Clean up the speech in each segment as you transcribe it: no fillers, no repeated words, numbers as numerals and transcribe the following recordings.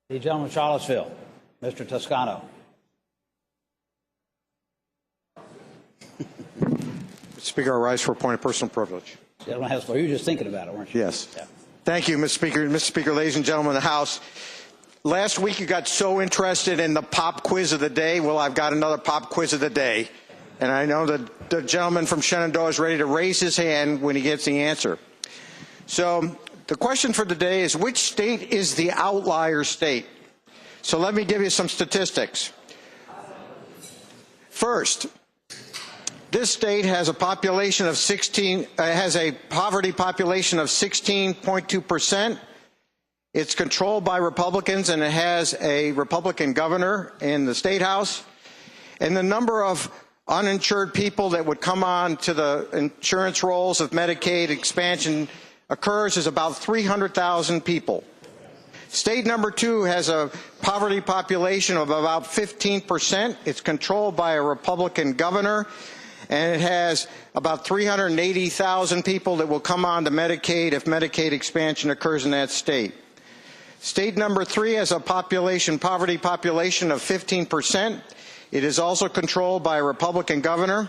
The gentleman from Charlottesville, Mr. Toscano. Mr. Speaker, I rise for a point of personal privilege. The gentleman has floor. You were just thinking about it, weren't you? Yes. Yeah. Thank you, Mr. Speaker. Mr. Speaker, ladies and gentlemen of the House. Last week you got so interested in the pop quiz of the day. Well, I've got another pop quiz of the day. And I know that the gentleman from Shenandoah is ready to raise his hand when he gets the answer. So the question for today is, which state is the outlier state? So let me give you some statistics. First, this state has a population of has a poverty population of 16.2%. It's controlled by Republicans, and it has a Republican governor in the State House. And the number of uninsured people that would come on to the insurance rolls of Medicaid expansion occurs is about 300,000 people. State number 2 has a poverty population of about 15%. It's controlled by a Republican governor, and it has about 380,000 people that will come on to Medicaid if Medicaid expansion occurs in that state. State number 3 has a poverty population of 15%. It is also controlled by a Republican governor.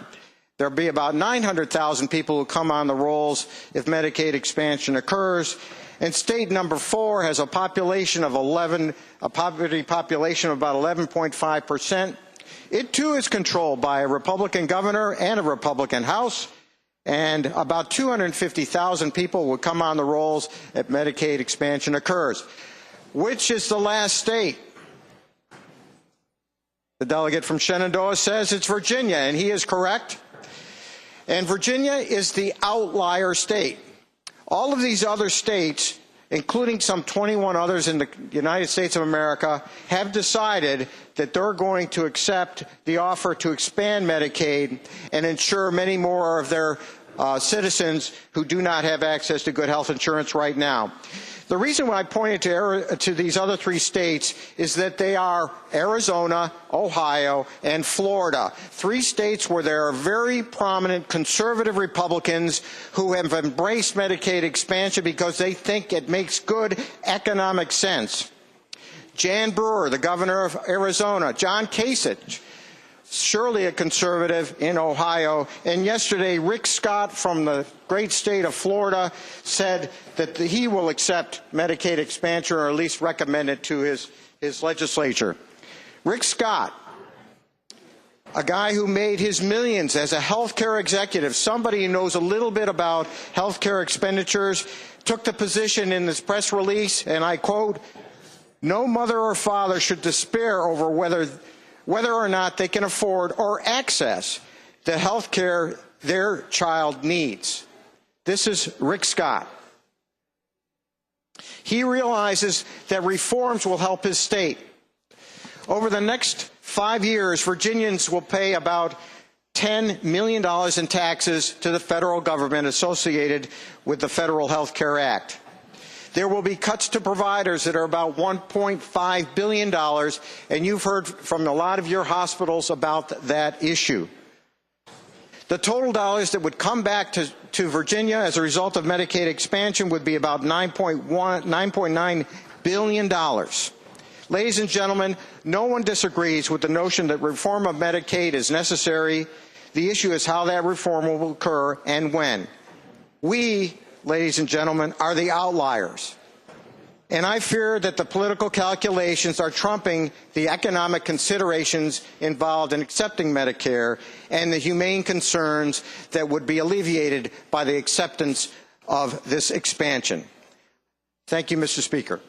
There'll be about 900,000 people who come on the rolls if Medicaid expansion occurs. And state number 4 has a poverty population of about 11.5%. It too is controlled by a Republican governor and a Republican House, and about 250,000 people will come on the rolls if Medicaid expansion occurs. Which is the last state? The delegate from Shenandoah says it's Virginia, and he is correct. And Virginia is the outlier state. All of these other states, including some 21 others in the United States of America, have decided that they're going to accept the offer to expand Medicaid and insure many more of their citizens who do not have access to good health insurance right now. The reason why I pointed to these other 3 states is that they are Arizona, Ohio, and Florida, 3 states where there are very prominent conservative Republicans who have embraced Medicaid expansion because they think it makes good economic sense. Jan Brewer, the governor of Arizona, John Kasich, surely a conservative in Ohio, and yesterday Rick Scott from the great state of Florida said that he will accept Medicaid expansion, or at least recommend it to his legislature. Rick Scott, a guy who made his millions as a healthcare executive, somebody who knows a little bit about healthcare expenditures, took the position in this press release, and I quote, "No mother or father should despair over whether or not they can afford or access the health care their child needs." This is Rick Scott. He realizes that reforms will help his state. Over the next 5 years, Virginians will pay about $10 million in taxes to the federal government associated with the Federal Health Care Act. There will be cuts to providers that are about $1.5 billion, and you've heard from a lot of your hospitals about that issue. The total dollars that would come back to Virginia as a result of Medicaid expansion would be about $9.9 billion. Ladies and gentlemen, no one disagrees with the notion that reform of Medicaid is necessary. The issue is how that reform will occur and when. We, ladies and gentlemen, are the outliers. And I fear that the political calculations are trumping the economic considerations involved in accepting Medicare and the humane concerns that would be alleviated by the acceptance of this expansion. Thank you, Mr. Speaker.